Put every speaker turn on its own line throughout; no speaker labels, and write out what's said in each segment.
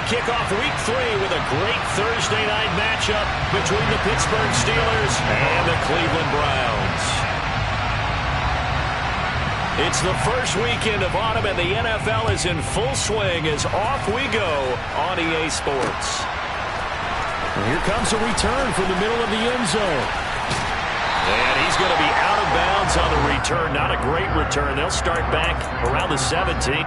kick off Week 3 with a great Thursday night matchup between the Pittsburgh Steelers and the Cleveland Browns. It's the first weekend of autumn, and the NFL is in full swing as off we go on EA Sports.
And here comes a return from the middle of the end zone.
And he's going to be out of bounds on the return. Not a great return. They'll start back around the 17.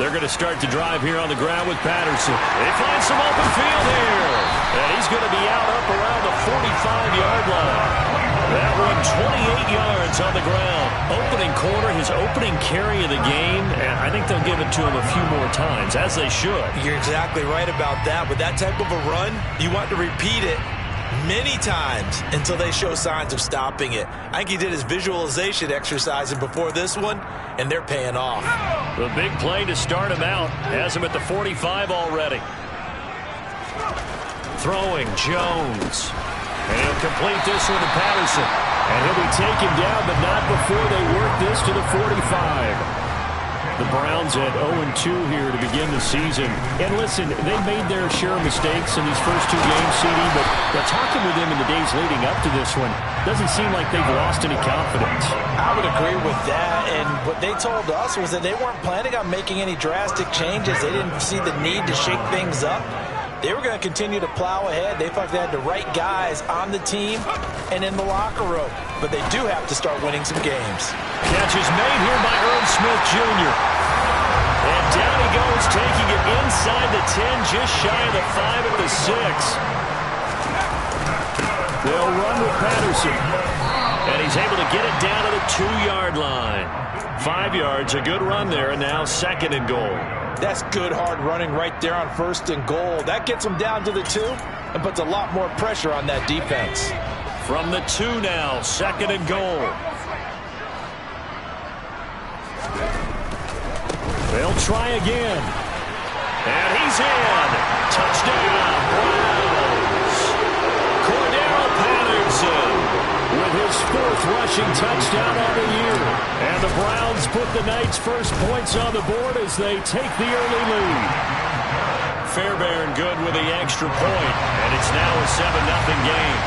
They're going to start to drive here on the ground with Patterson. They find some open field here. And he's going to be out up around the 45-yard line. That one, 28 yards on the ground. Opening quarter, his opening carry of the game. And I think they'll give it to him a few more times, as they should.
You're exactly right about that. With that type of a run, you want to repeat it many times until they show signs of stopping it. I think he did his visualization exercise before this one, and they're paying off.
The big play to start him out has him at the 45 already. Throwing Jones. And he'll complete this one to Patterson. And he'll be taken down, but not before they work this to the 45. The Browns at 0-2 here to begin the season. And listen, they made their share of mistakes in these first two games, CD, but talking with them in the days leading up to this one, doesn't seem like they've lost any confidence.
I would agree with that, and what they told us was that they weren't planning on making any drastic changes. They didn't see the need to shake things up. They were going to continue to plow ahead. They felt they had the right guys on the team and in the locker room, but they do have to start winning some games.
Catch is made here by Irv Smith Jr. And down he goes, taking it inside the 10, just shy of the 5 at the 6. They'll run with Patterson. And he's able to get it down to the 2-yard line. 5 yards, a good run there, and now 2nd and goal.
That's good hard running right there on 1st and goal. That gets them down to the 2 and puts a lot more pressure on that defense.
From the 2 now, 2nd and goal. They'll try again. And he's in. Touchdown, Browns. Cordero Patterson with his 4th rushing touchdown of the year. And the Browns put the Knights' first points on the board as they take the early lead. Fairbairn good with the extra point, and it's now a 7-0 game.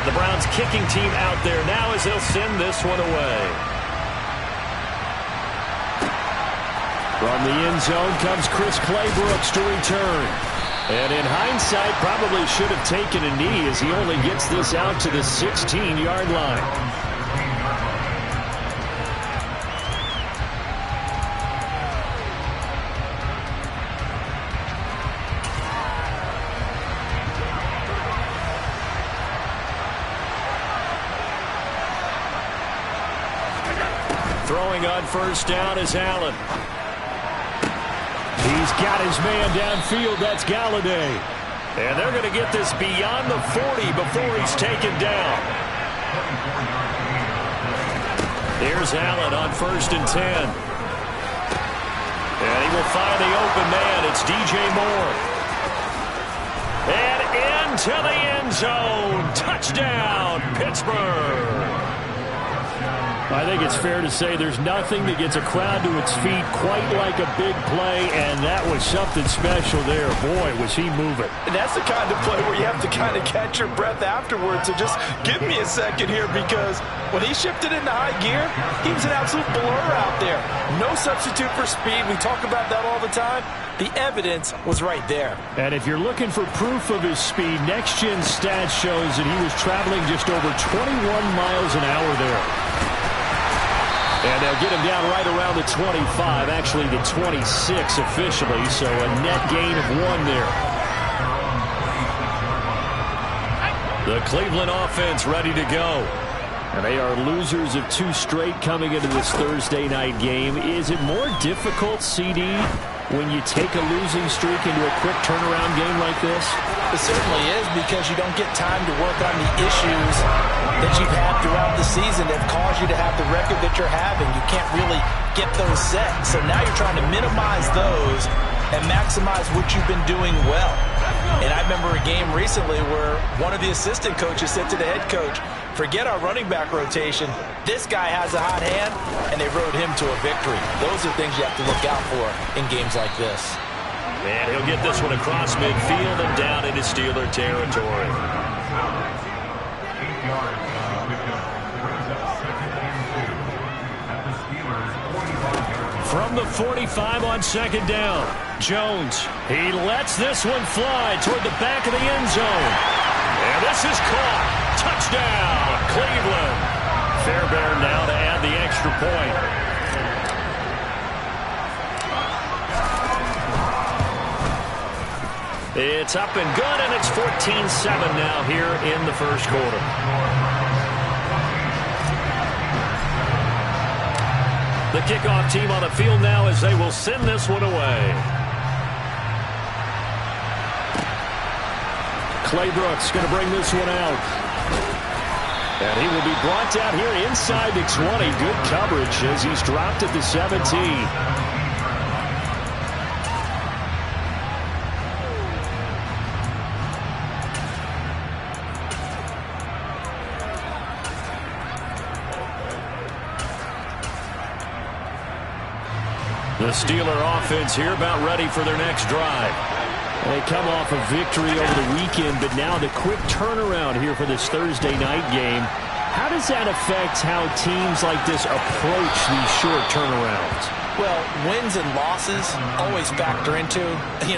The Browns kicking team out there now as they'll send this one away. From the end zone comes Chris Claybrooks to return. And in hindsight, probably should have taken a knee as he only gets this out to the 16-yard line. Throwing on 1st down is Allen. He's got his man downfield. That's Galladay. And they're going to get this beyond the 40 before he's taken down. Here's Allen on 1st and 10. And he will find the open man. It's DJ Moore. And into the end zone. Touchdown, Pittsburgh.
I think it's fair to say there's nothing that gets a crowd to its feet quite like a big play, and that was something special there. Boy, was he moving.
And that's the kind of play where you have to kind of catch your breath afterwards. So just give me a second here, because when he shifted into high gear, he was an absolute blur out there. No substitute for speed. We talk about that all the time. The evidence was right there.
And if you're looking for proof of his speed, Next Gen Stats shows that he was traveling just over 21 miles an hour there. And they'll get him down right around the 25, actually the 26 officially, so a net gain of 1 there. The Cleveland offense ready to go. And they are losers of 2 straight coming into this Thursday night game. Is it more difficult, CD, when you take a losing streak into a quick turnaround game like this?
It certainly is, because you don't get time to work on the issues that you've had throughout the season that caused you to have the record that you're having. You can't really get those set. So now you're trying to minimize those and maximize what you've been doing well. And I remember a game recently where one of the assistant coaches said to the head coach, forget our running back rotation. This guy has a hot hand, and they rode him to a victory. Those are things you have to look out for in games like this.
And he'll get this one across midfield and down into Steeler territory. From the 45 on 2nd down, Jones. He lets this one fly toward the back of the end zone. And this is caught. Touchdown, Cleveland. Fairbairn now to add the extra point. It's up and good, and it's 14-7 now here in the first quarter. The kickoff team on the field now as they will send this one away.
Claybrook's going to bring this one out. And he will be brought down here inside the 20. Good coverage as he's dropped at the 17.
The Steeler offense here about ready for their next drive.
They come off a victory over the weekend, but now the quick turnaround here for this Thursday night game. How does that affect how teams like this approach these short turnarounds?
Well, wins and losses always factor into,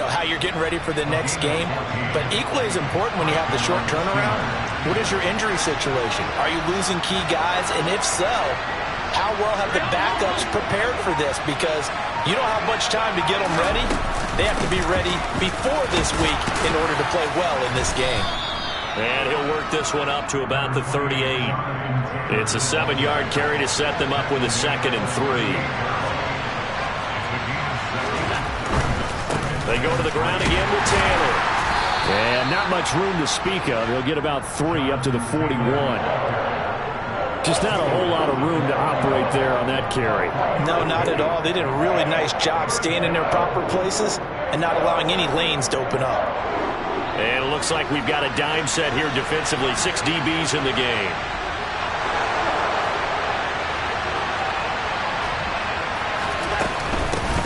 how you're getting ready for the next game. But equally as important when you have the short turnaround, what is your injury situation? Are you losing key guys? And if so, how well have the backups prepared for this? Because you don't have much time to get them ready. They have to be ready before this week in order to play well in this game.
And he'll work this one up to about the 38. It's a 7-yard carry to set them up with a 2nd and 3. They go to the ground again with Taylor.
And not much room to speak of. He'll get about 3 up to the 41. Just not a whole lot of room to operate there on that carry.
No, not at all. They did a really nice job staying in their proper places and not allowing any lanes to open up.
And it looks like we've got a dime set here defensively. 6 DBs in the game.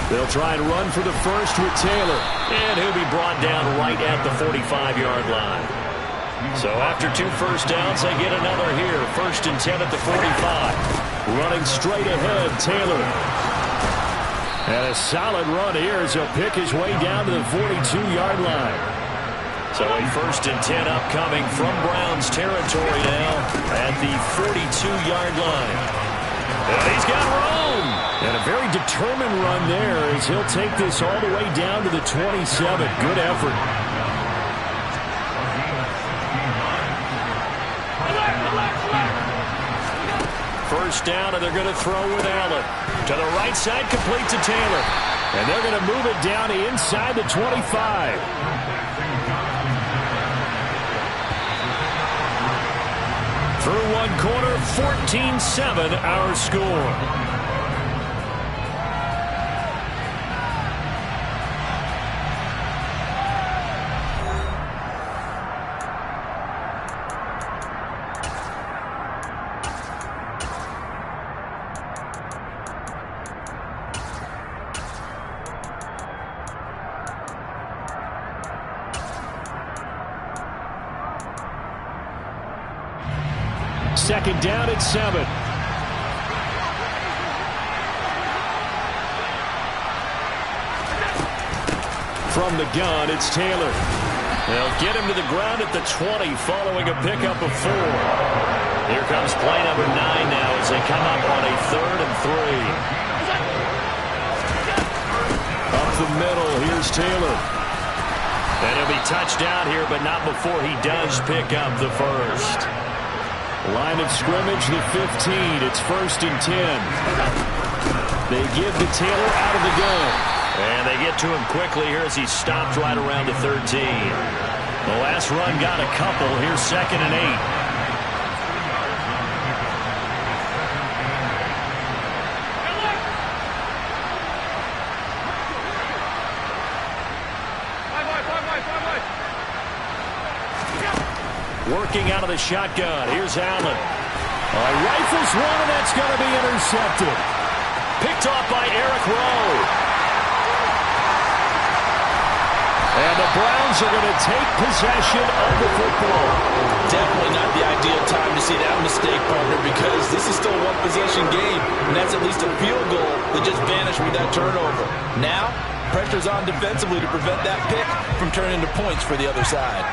They'll try and run for the first with Taylor.
And he'll be brought down right at the 45-yard line. So after 2 first downs, they get another here. 1st and 10 at the 45.
Running straight ahead, Taylor. And a solid run here as he'll pick his way down to the 42-yard line.
So a 1st and 10 upcoming from Browns territory now at the 42-yard line. And he's got room.
And a very determined run there as he'll take this all the way down to the 27. Good effort.
First down, and they're going to throw with Allen. To the right side, complete to Taylor.
And they're going to move it down to inside the 25.
Through 1 quarter, 14-7 our score.
Second down at 7. From the gun, it's Taylor. They'll get him to the ground at the 20 following a pickup of 4. Here comes play number 9 now as they come up on a 3rd and 3. Up the middle, here's Taylor. And he'll be touched down here, but not before he does pick up the first. Line of scrimmage, the 15. It's 1st and 10. They give to Taylor out of the gun. And they get to him quickly here as he stopped right around the 13. The last run got a couple. Here's 2nd and 8. Working out of the shotgun. Here's Allen. Rifles one, and that's going to be intercepted. Picked off by Eric Rowe. And the Browns are going to take possession of the football.
Definitely not the ideal time to see that mistake, partner, because this is still a one-possession game, and that's at least a field goal that just vanished with that turnover. Now, pressure's on defensively to prevent that pick from turning into points for the other side.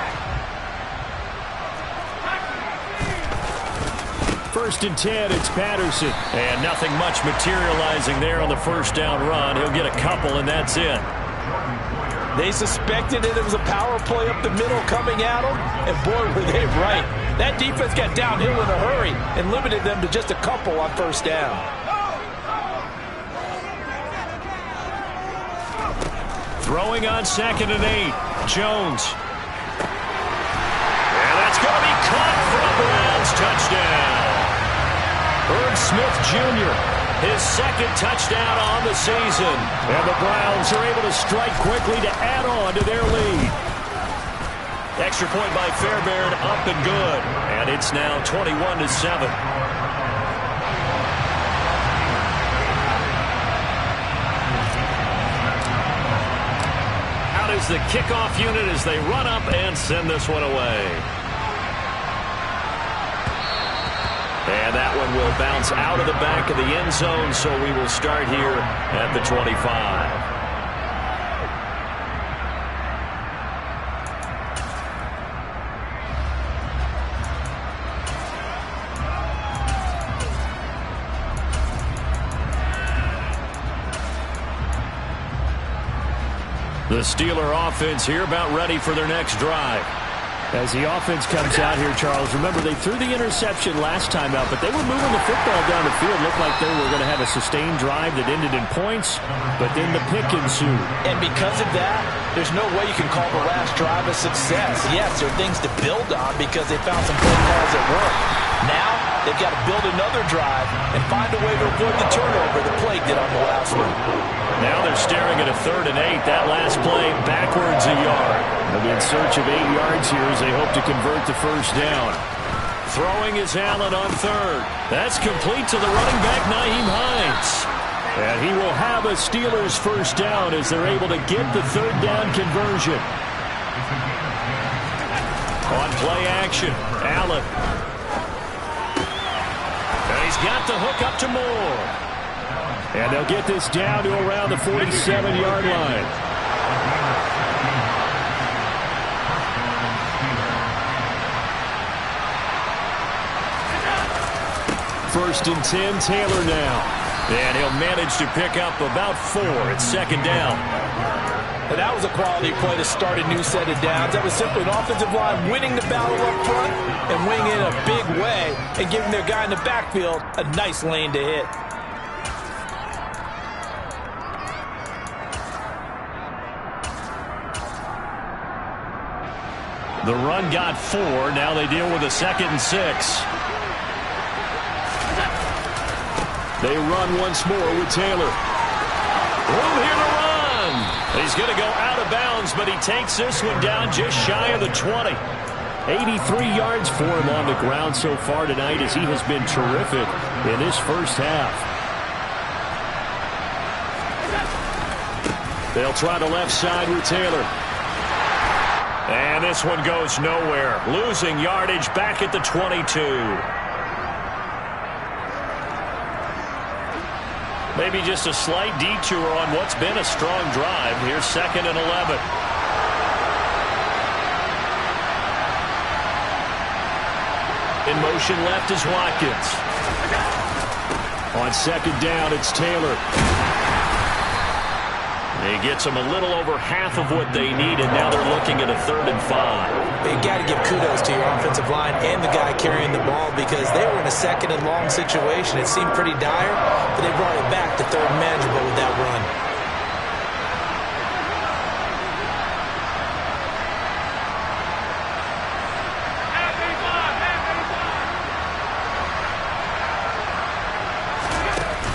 1st and 10, it's Patterson. And nothing much materializing there on the first down run. He'll get a couple, and that's it.
They suspected it was a power play up the middle coming at them, and boy, were they right. That defense got downhill in a hurry and limited them to just a couple on first down.
Throwing on 2nd and 8, Jones. And that's going to be caught for a Browns touchdown. Herb Smith Jr., his 2nd touchdown on the season. And the Browns are able to strike quickly to add on to their lead. Extra point by Fairbairn, up and good. And it's now 21-7. Out is the kickoff unit as they run up and send this one away. And that one will bounce out of the back of the end zone, so we will start here at the 25. The Steeler offense here about ready for their next drive. As the offense comes out here, Charles, remember they threw the interception last time out, but they were moving the football down the field. Looked like they were going to have a sustained drive that ended in points, but then the pick ensued.
And because of that, there's no way you can call the last drive a success. Yes, there are things to build on because they found some play calls that work. Now, they've got to build another drive and find a way to avoid the turnover the play did on the last one.
Now they're staring at a 3rd and 8. That last play backwards a yard. They'll be in search of 8 yards here as they hope to convert the first down. Throwing is Allen on 3rd. That's complete to the running back, Nyheim Hines. And he will have a Steelers first down as they're able to get the 3rd down conversion. On play action, Allen. And he's got the hook up to Moore. And they'll get this down to around the 47-yard line. First and 10, Taylor now. And he'll manage to pick up about 4 at 2nd down.
And that was a quality play to start a new set of downs. That was simply an offensive line winning the battle up front and winning in a big way and giving their guy in the backfield a nice lane to hit.
The run got 4. Now they deal with a 2nd and 6. They run once more with Taylor. Room here to run. He's going to go out of bounds, but he takes this one down just shy of the 20. 83 yards for him on the ground so far tonight as he has been terrific in this first half. They'll try the left side with Taylor. And this one goes nowhere. Losing yardage back at the 22. Maybe just a slight detour on what's been a strong drive. Here's 2nd and 11. In motion left is Watkins. On 2nd down, it's Taylor. He gets them a little over half of what they needed. Now they're looking at a 3rd and 5.
You got to give kudos to your offensive line and the guy carrying the ball because they were in a 2nd and long situation. It seemed pretty dire, but they brought it back to 3rd and manageable with that run.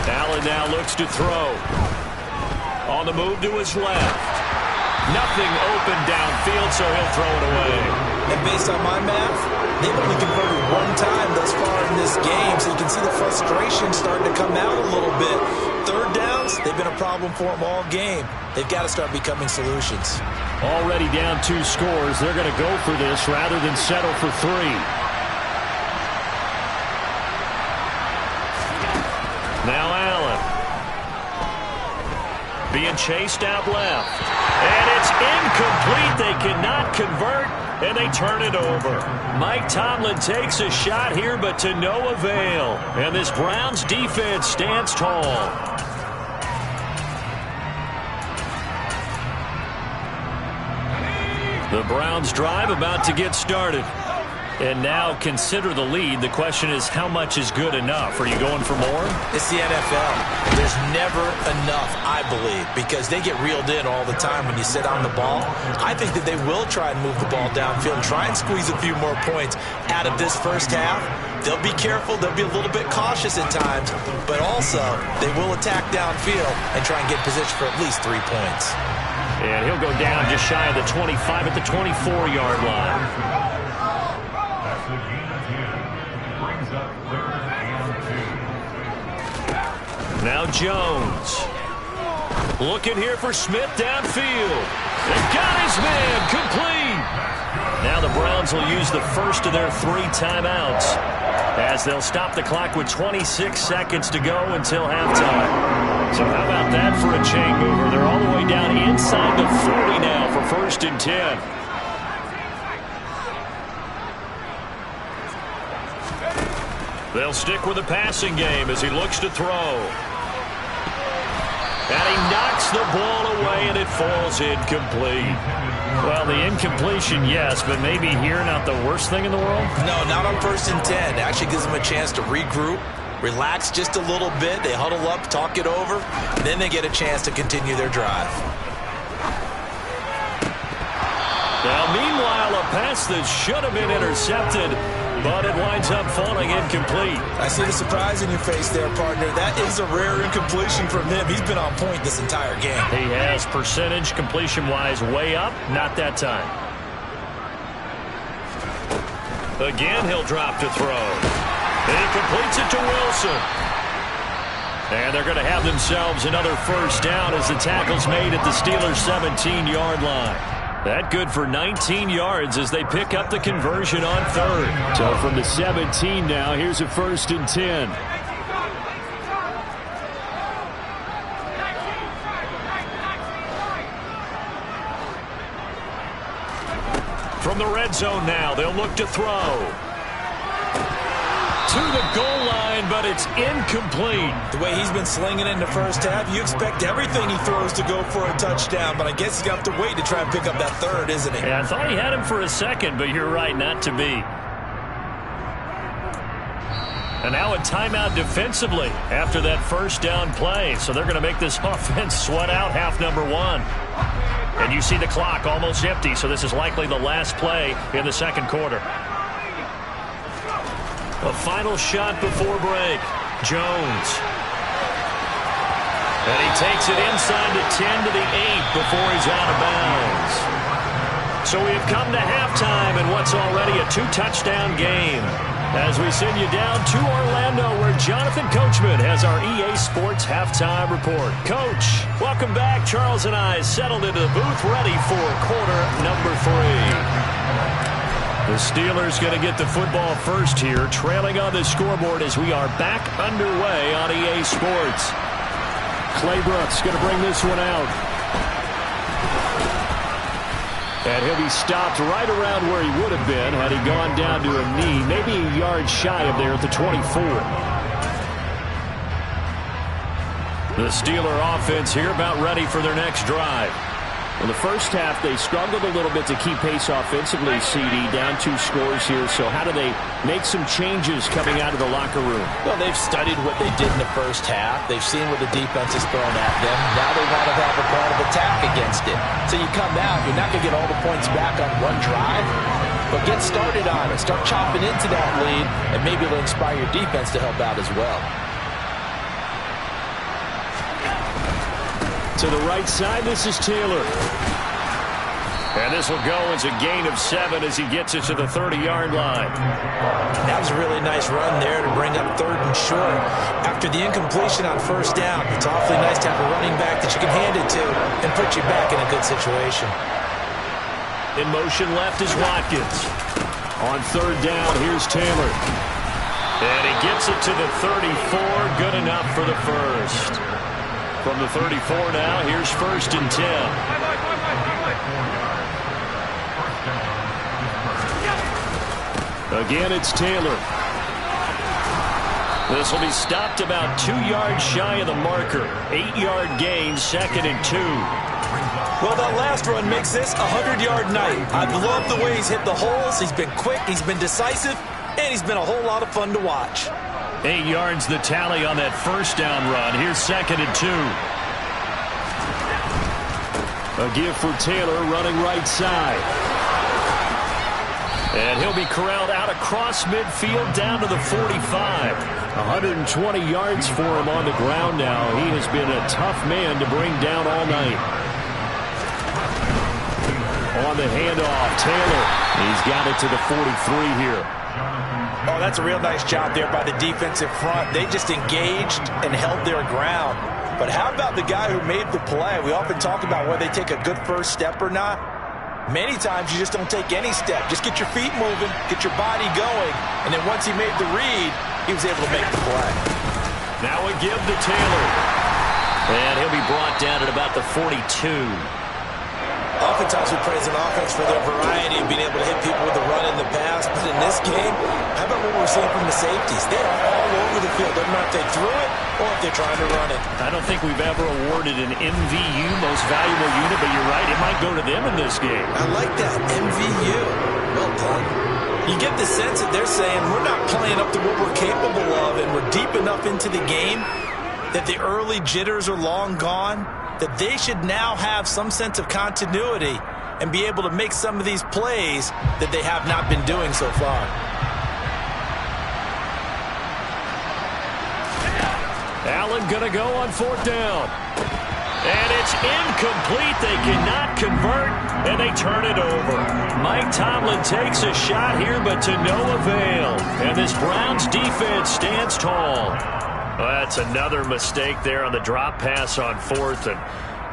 Allen now looks to throw. On the move to his left. Nothing open downfield, so he'll throw it away.
And based on my math, they've only converted 1 time thus far in this game, so you can see the frustration starting to come out a little bit. 3rd downs, they've been a problem for them all game. They've got to start becoming solutions.
Already down 2 scores. They're going to go for this rather than settle for 3. Now Allen. Being chased out left. And it's incomplete. They cannot convert, and they turn it over. Mike Tomlin takes a shot here, but to no avail. And this Browns defense stands tall. The Browns drive about to get started. And now consider the lead. The question is, how much is good enough? Are you going for more?
It's the NFL. There's never enough, I believe, because they get reeled in all the time when you sit on the ball. I think that they will try and move the ball downfield, try and squeeze a few more points out of this first half. They'll be careful. They'll be a little bit cautious at times, but also they will attack downfield and try and get position for at least 3 points.
And he'll go down just shy of the 25 at the 24-yard line. Now Jones. Looking here for Smith downfield. They've got his man complete. Now the Browns will use the first of their 3 timeouts as they'll stop the clock with 26 seconds to go until halftime. So how about that for a chain mover? They're all the way down inside the 40 now for 1st and 10. They'll stick with the passing game as he looks to throw. And he knocks the ball away, and it falls incomplete. Well, the incompletion, yes, but maybe here not the worst thing in the world?
No, not on 1st and 10. It actually gives them a chance to regroup, relax just a little bit. They huddle up, talk it over, and then they get a chance to continue their drive.
Now, meanwhile, a pass that should have been intercepted, but it winds up falling incomplete.
I see the surprise in your face there, partner. That is a rare incompletion from him. He's been on point this entire game.
He has percentage completion-wise way up. Not that time. Again, he'll drop to throw. And he completes it to Wilson. And they're going to have themselves another 1st down as the tackle's made at the Steelers' 17-yard line. That good for 19 yards as they pick up the conversion on 3rd. So from the 17 now, here's a 1st and 10. From the red zone now, they'll look to throw. To the goal line, but it's incomplete.
The way he's been slinging in the first half, you expect everything he throws to go for a touchdown, but I guess he's got to wait to try and pick up that 3rd, isn't he?
Yeah, I thought he had him for a second, but you're right, not to be. And now a timeout defensively after that 1st down play, so they're going to make this offense sweat out half number 1. And you see the clock almost empty, so this is likely the last play in the 2nd quarter. A final shot before break. Jones. And he takes it inside the 10 to the 8 before he's out of bounds. So we have come to halftime in what's already a 2-touchdown game. As we send you down to Orlando, where Jonathan Coachman has our EA Sports Halftime Report. Coach, welcome back. Charles and I settled into the booth ready for quarter number 3. The Steelers going to get the football first here, trailing on the scoreboard as we are back underway on EA Sports. Claybrooks going to bring this one out. And he'll be stopped right around where he would have been had he gone down to a knee, maybe a yard shy of there at the 24. The Steeler offense here about ready for their next drive. In the first half, they struggled a little bit to keep pace offensively, CD, down 2 scores here. So how do they make some changes coming out of the locker room?
Well, they've studied what they did in the first half. They've seen what the defense has thrown at them. Now they want to have a plan of attack against it. So you come out, you're not going to get all the points back on one drive, but get started on it. Start chopping into that lead, and maybe it'll inspire your defense to help out as well.
To the right side, this is Taylor. And this will go as a gain of 7 as he gets it to the 30-yard line.
That was a really nice run there to bring up 3rd and short. After the incompletion on 1st down, it's awfully nice to have a running back that you can hand it to and put you back in a good situation.
In motion left is Watkins. On 3rd down, here's Taylor. And he gets it to the 34, good enough for the first. From the 34 now, here's 1st and 10. Again, it's Taylor. This will be stopped about 2 yards shy of the marker. 8-yard gain, 2nd and 2.
Well, that last run makes this a 100-yard night. I love the way he's hit the holes. He's been quick, he's been decisive, and he's been a whole lot of fun to watch.
8 yards the tally on that 1st down run. Here's 2nd and 2. A give for Taylor running right side. And he'll be corralled out across midfield down to the 45. 120 yards for him on the ground now. He has been a tough man to bring down all night. On the handoff, Taylor. He's got it to the 43 here.
Oh, that's a real nice job there by the defensive front. They just engaged and held their ground. But how about the guy who made the play? We often talk about whether they take a good first step or not. Many times you just don't take any step. Just get your feet moving, get your body going, and then once he made the read, he was able to make the play.
Now a give to Taylor. And he'll be brought down at about the 42.
Oftentimes we praise an offense for their variety of being able to hit people with the run in the pass, but in this game, how about what we're seeing from the safeties? They are all over the field. Doesn't matter if they threw it or if they're trying to run it.
I don't think we've ever awarded an MVU, most valuable unit, but you're right, it might go to them in this game.
I like that, MVU. Well done. You get the sense that they're saying we're not playing up to what we're capable of, and we're deep enough into the game that the early jitters are long gone, that they should now have some sense of continuity and be able to make some of these plays that they have not been doing so far.
Allen going to go on 4th down. And it's incomplete. They cannot convert, and they turn it over. Mike Tomlin takes a shot here, but to no avail. And this Browns defense stands tall. Well, that's another mistake there on the drop pass on 4th, and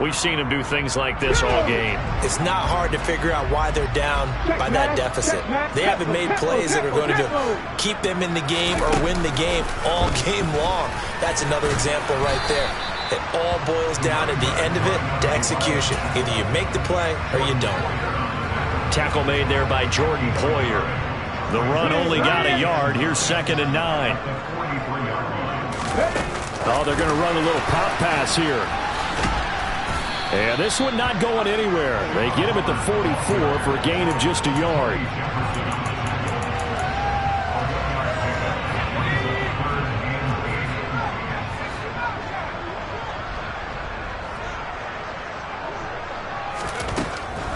we've seen him do things like this all game.
It's not hard to figure out why they're down by that deficit. They haven't made plays that are going to keep them in the game or win the game all game long. That's another example right there. It all boils down at the end of it to execution. Either you make the play or you don't.
Tackle made there by Jordan Poyer. The run only got a yard. Here's 2nd and 9. Oh, they're going to run a little pop pass here. And this one not going anywhere. They get him at the 44 for a gain of just a yard.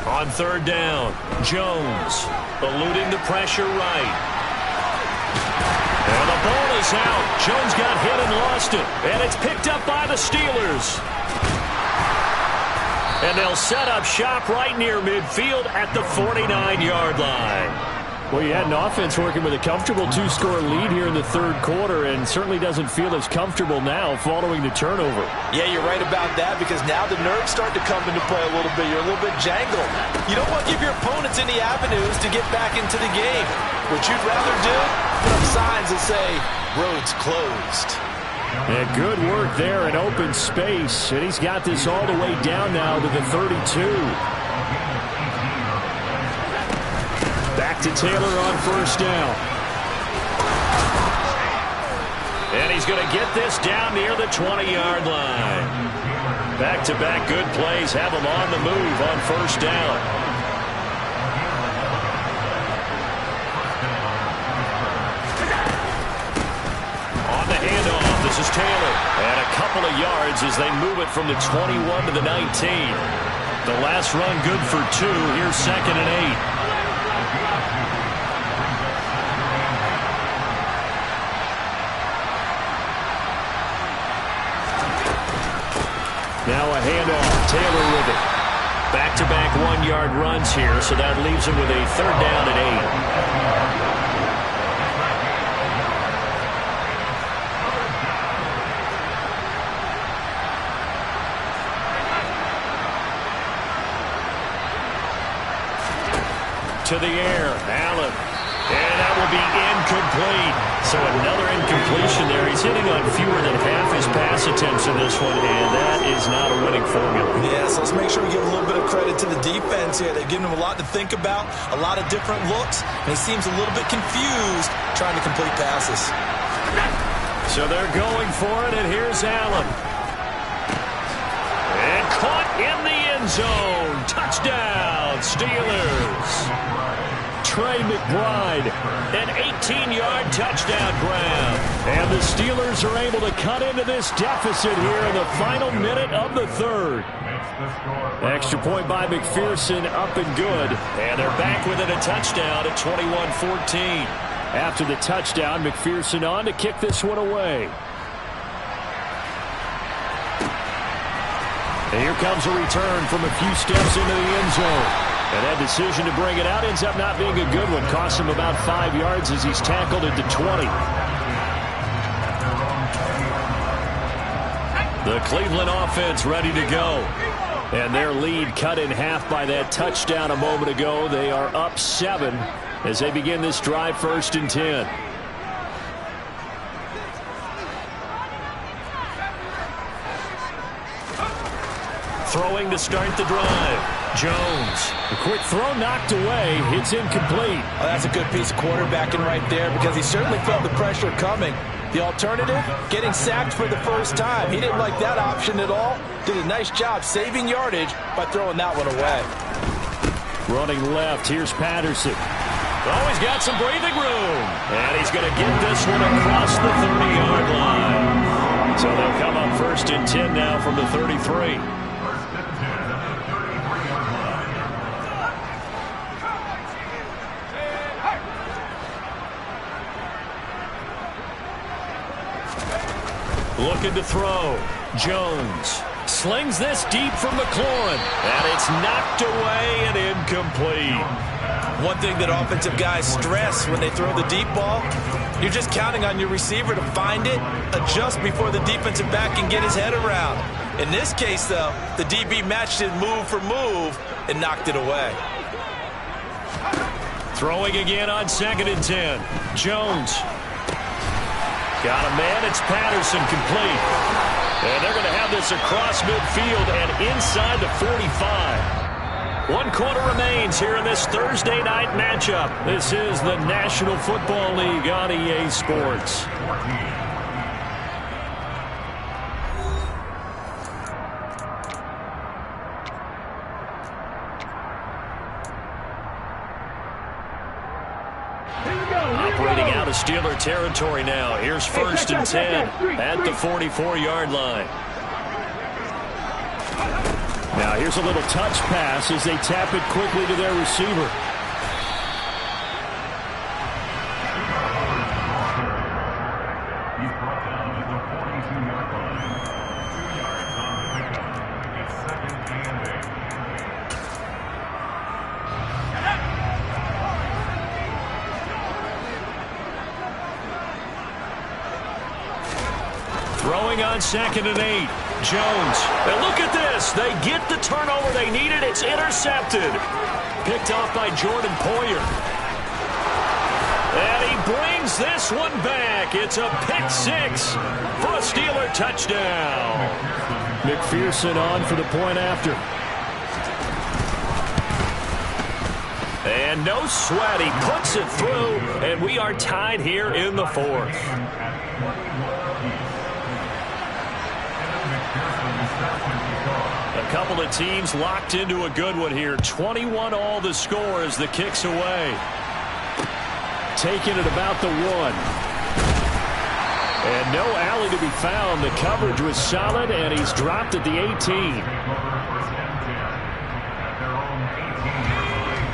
On 3rd down, Jones eluding the pressure right. And the ball is out. Jones got hit and lost it. And it's picked up by the Steelers. And they'll set up shop right near midfield at the 49-yard line. Well, you had an offense working with a comfortable 2-score lead here in the 3rd quarter, and certainly doesn't feel as comfortable now following the turnover.
Yeah, you're right about that, because now the nerves start to come into play a little bit. You're a little bit jangled. You don't want to give your opponents any avenues to get back into the game. What you'd rather do? Put up signs that say, roads closed.
And good work there in open space. And he's got this all the way down now to the 32. Back to Taylor on first down. And he's going to get this down near the 20-yard line. Back-to-back good plays have him on the move on first down. On the handoff, this is Taylor. And a couple of yards as they move it from the 21 to the 19. The last run good for 2. Here's 2nd and 8. Now a handoff. Taylor with it. Back-to-back 1-yard runs here, so that leaves him with a 3rd down and 8. To the air. Allen. And that will be incomplete. So another incompletion there. He's hitting on fewer than half his pass attempts in this one, and that is not a winning formula.
Yeah, so let's make sure we give a little bit of credit to the defense here. They've given him a lot to think about, a lot of different looks, and he seems a little bit confused trying to complete passes.
So they're going for it, and here's Allen. And caught in the end zone. Touchdown, Steelers. Trey McBride, an 18-yard touchdown grab. And the Steelers are able to cut into this deficit here in the final minute of the 3rd. Extra point by McPherson, up and good. And they're back within a touchdown at 21-14. After the touchdown, McPherson on to kick this one away. And here comes a return from a few steps into the end zone. And that decision to bring it out ends up not being a good one. Costs him about 5 yards as he's tackled at the 20. The Cleveland offense ready to go. And their lead cut in half by that touchdown a moment ago. They are up 7 as they begin this drive 1st and 10. Throwing to start the drive. Jones. A quick throw knocked away. It's incomplete.
Oh, that's a good piece of quarterbacking right there because he certainly felt the pressure coming. The alternative, getting sacked for the first time. He didn't like that option at all. Did a nice job saving yardage by throwing that one away.
Running left. Here's Patterson. Oh, he's got some breathing room. And he's going to get this one across the 30-yard line. So they'll come up 1st and 10 now from the 33. Looking to throw. Jones slings this deep from McLaurin. And it's knocked away and incomplete.
One thing that offensive guys stress when they throw the deep ball, you're just counting on your receiver to find it, adjust before the defensive back can get his head around. In this case, though, the DB matched it move for move and knocked it away.
Throwing again on 2nd and 10. Jones. Got a man. It's Patterson, complete. And they're going to have this across midfield and inside the 45. 1 quarter remains here in this Thursday night matchup. This is the National Football League on EA Sports. Operating out of Steeler territory now. Here's 1st and 10 at the 44-yard line. Now here's a little touch pass as they tap it quickly to their receiver. Throwing on 2nd and 8. Jones. And look at this. They get the turnover they needed. It's intercepted. Picked off by Jordan Poyer. And he brings this one back. It's a pick six for a Steeler touchdown. McPherson on for the point after. And no sweat. He puts it through, and we are tied here in the fourth. A couple of teams locked into a good one here. 21 all the score as the kick's away. Taking it about the one. And no alley to be found. The coverage was solid, and he's dropped at the 18.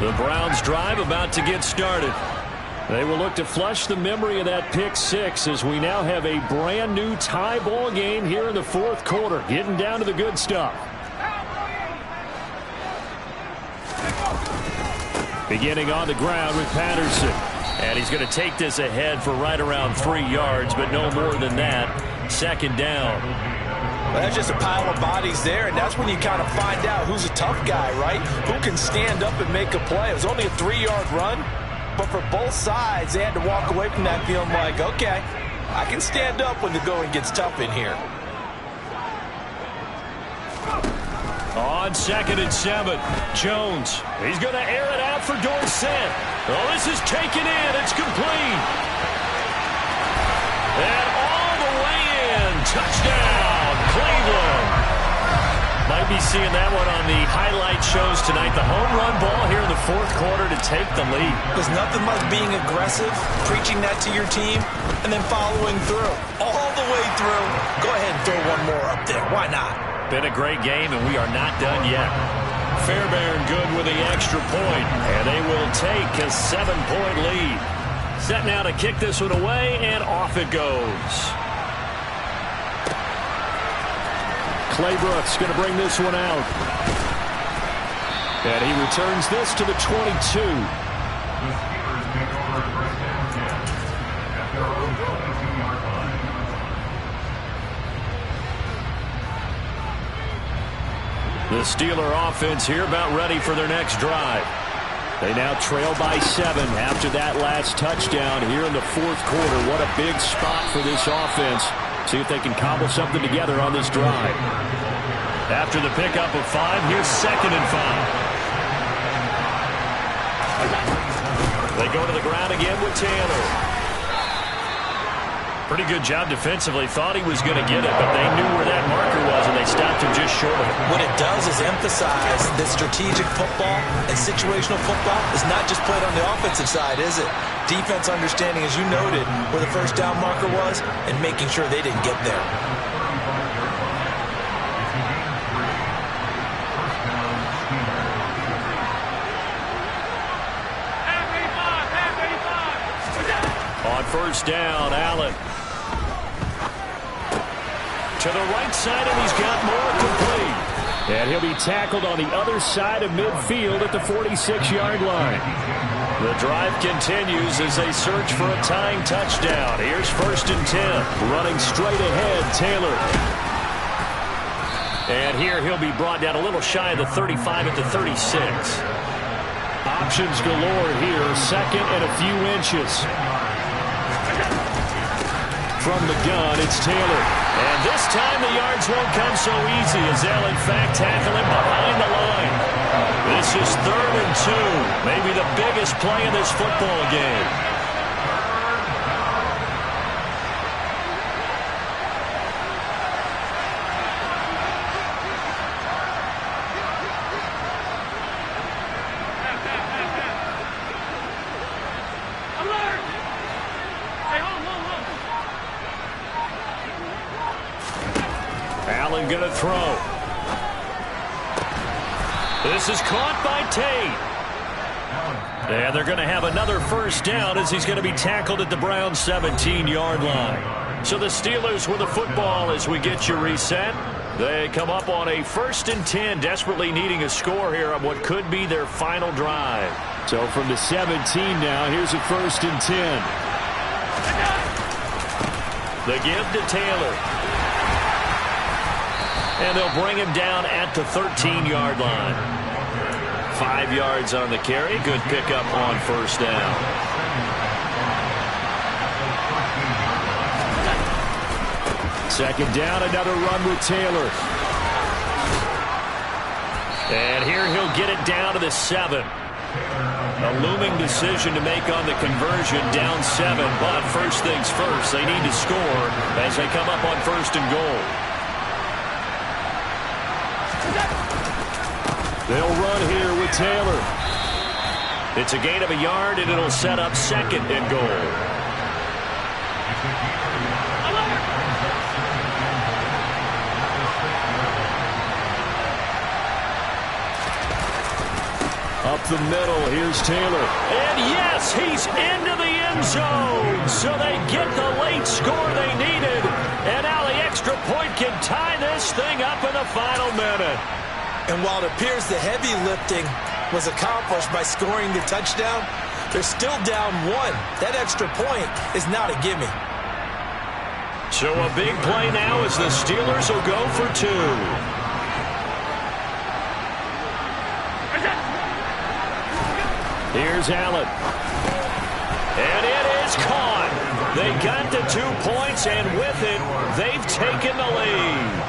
The Browns drive about to get started. They will look to flush the memory of that pick six as we now have a brand new tie ball game here in the fourth quarter. Getting down to the good stuff. Beginning on the ground with Patterson. And he's going to take this ahead for right around 3 yards, but no more than that. Second down.
Well, that's just a pile of bodies there, and that's when you kind of find out who's a tough guy, right? Who can stand up and make a play. It was only a 3-yard run, but for both sides, they had to walk away from that feeling like, okay, I can stand up when the going gets tough in here.
On 2nd and 7, Jones. He's going to air it out for Dorsett. Oh, this is taken in. It's complete. And all the way in. Touchdown, Cleveland. Might be seeing that one on the highlight shows tonight. The home run ball here in the fourth quarter to take the lead.
There's nothing like being aggressive, preaching that to your team, and then following through. All the way through. Go ahead and throw one more up there. Why not?
Been a great game, and we are not done yet. Fairbairn good with the extra point, and they will take a 7-point lead. Set now to kick this one away, and off it goes. Claybrook's going to bring this one out. And he returns this to the 22. The Steeler offense here about ready for their next drive. They now trail by 7 after that last touchdown here in the fourth quarter. What a big spot for this offense. See if they can cobble something together on this drive. After the pickup of 5, here's 2nd and 5. They go to the ground again with Taylor. Pretty good job defensively. Thought he was going to get it, but they knew where that marker was, and they stopped him just short of it.
What it does is emphasize that strategic football and situational football is not just played on the offensive side, is it? Defense understanding, as you noted, where the first down marker was and making sure they didn't get there.
On first down, Allen. To the right side, and he's got more complete. And he'll be tackled on the other side of midfield at the 46-yard line. The drive continues as they search for a tying touchdown. Here's 1st and 10. Running straight ahead, Taylor. And here he'll be brought down a little shy of the 35 at the 36. Options galore here. 2nd and a few inches. From the gun, it's Taylor. And this time the yards won't come so easy as they'll, in fact, tackle him behind the line. This is 3rd and 2. Maybe the biggest play in this football game. Allen going to throw. This is caught by Tate. And they're going to have another first down as he's going to be tackled at the Browns' 17-yard line. So the Steelers with the football as we get you reset. They come up on a 1st and 10, desperately needing a score here on what could be their final drive. So from the 17 now, here's a 1st and 10. The give to Taylor. And they'll bring him down at the 13-yard line. 5 yards on the carry. Good pickup on first down. Second down, another run with Taylor. And here he'll get it down to the 7. A looming decision to make on the conversion, down 7. But first things first, they need to score as they come up on 1st and goal. They'll run here with Taylor. It's a gain of a yard, and it'll set up 2nd and goal. Up the middle, here's Taylor. And yes, he's into the end zone. So they get the late score they needed. And now the extra point can tie this thing up in the final minute.
And while it appears the heavy lifting was accomplished by scoring the touchdown, they're still down 1. That extra point is not a gimme.
So a big play now as the Steelers will go for 2. Here's Allen. And it is caught. They got the 2 points, and with it, they've taken the lead.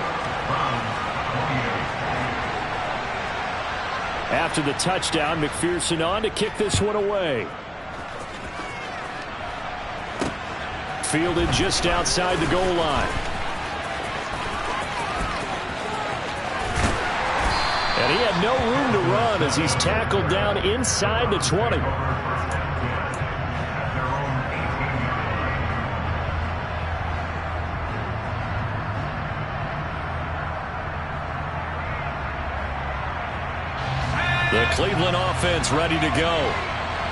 After the touchdown, McPherson on to kick this one away. Fielded just outside the goal line. And he had no room to run as he's tackled down inside the 20. The Cleveland offense ready to go.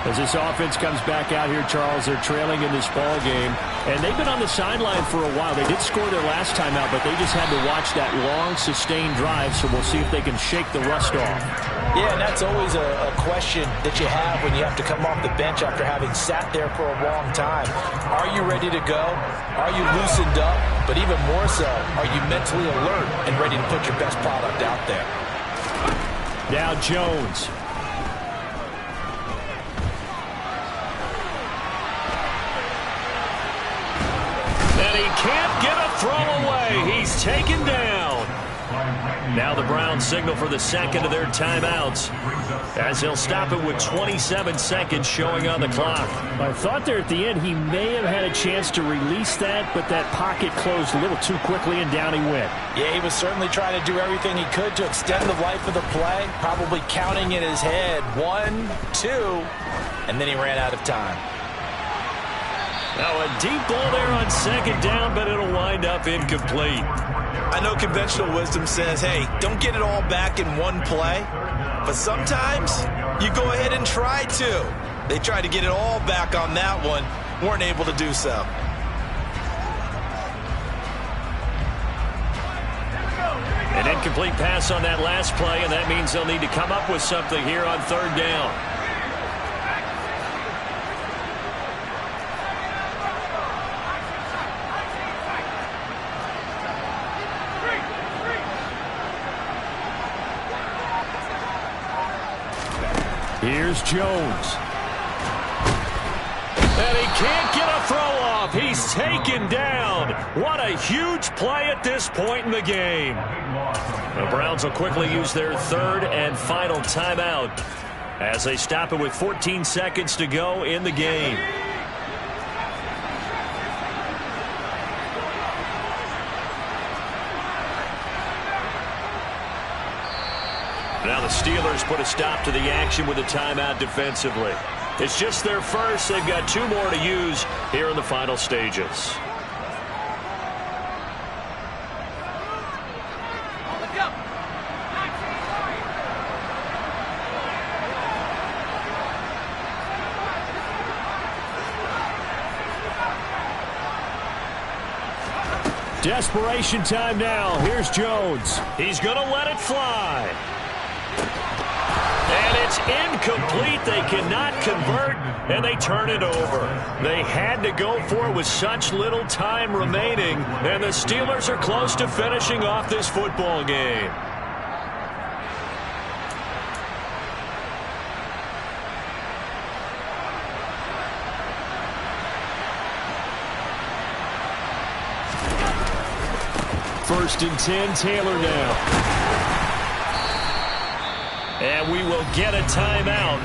As this offense comes back out here, Charles, they're trailing in this ball game. And they've been on the sideline for a while. They did score their last time out, but they just had to watch that long, sustained drive. So we'll see if they can shake the rust off.
Yeah, and that's always a question that you have when you have to come off the bench after having sat there for a long time. Are you ready to go? Are you loosened up? But even more so, are you mentally alert and ready to put your best product out there?
Now Jones. And he can't get a throw away. He's taken down. Now the Browns signal for the second of their timeouts as they'll stop it with 27 seconds showing on the clock. I thought there at the end he may have had a chance to release that, but that pocket closed a little too quickly and down he went.
Yeah, he was certainly trying to do everything he could to extend the life of the play, probably counting in his head 1, 2, and then he ran out of time.
Now a deep ball there on second down, but it'll wind up incomplete.
I know conventional wisdom says, hey, don't get it all back in one play. But sometimes you go ahead and try to. They tried to get it all back on that one. Weren't able to do so.
An incomplete pass on that last play, and that means they'll need to come up with something here on third down. Here's Jones. And he can't get a throw off. He's taken down. What a huge play at this point in the game. The Browns will quickly use their third and final timeout as they stop it with 14 seconds to go in the game. Now the Steelers put a stop to the action with a timeout defensively. It's just their first. They've got 2 more to use here in the final stages. Desperation time now. Here's Jones. He's going to let it fly. And it's incomplete. They cannot convert, and they turn it over. They had to go for it with such little time remaining, and the Steelers are close to finishing off this football game. First and 10, Taylor now. And we will get a timeout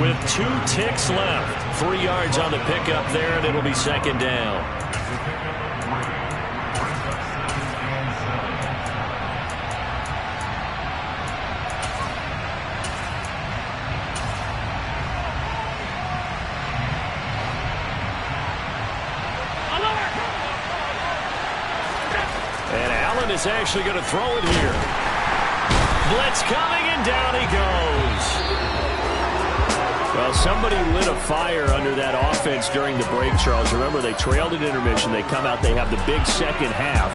with 2 ticks left. 3 yards on the pickup there, and it'll be second down. And Allen is actually going to throw it here. Blitz coming, and down he goes. Well, somebody lit a fire under that offense during the break, Charles. Remember, they trailed at intermission. They come out, they have the big second half.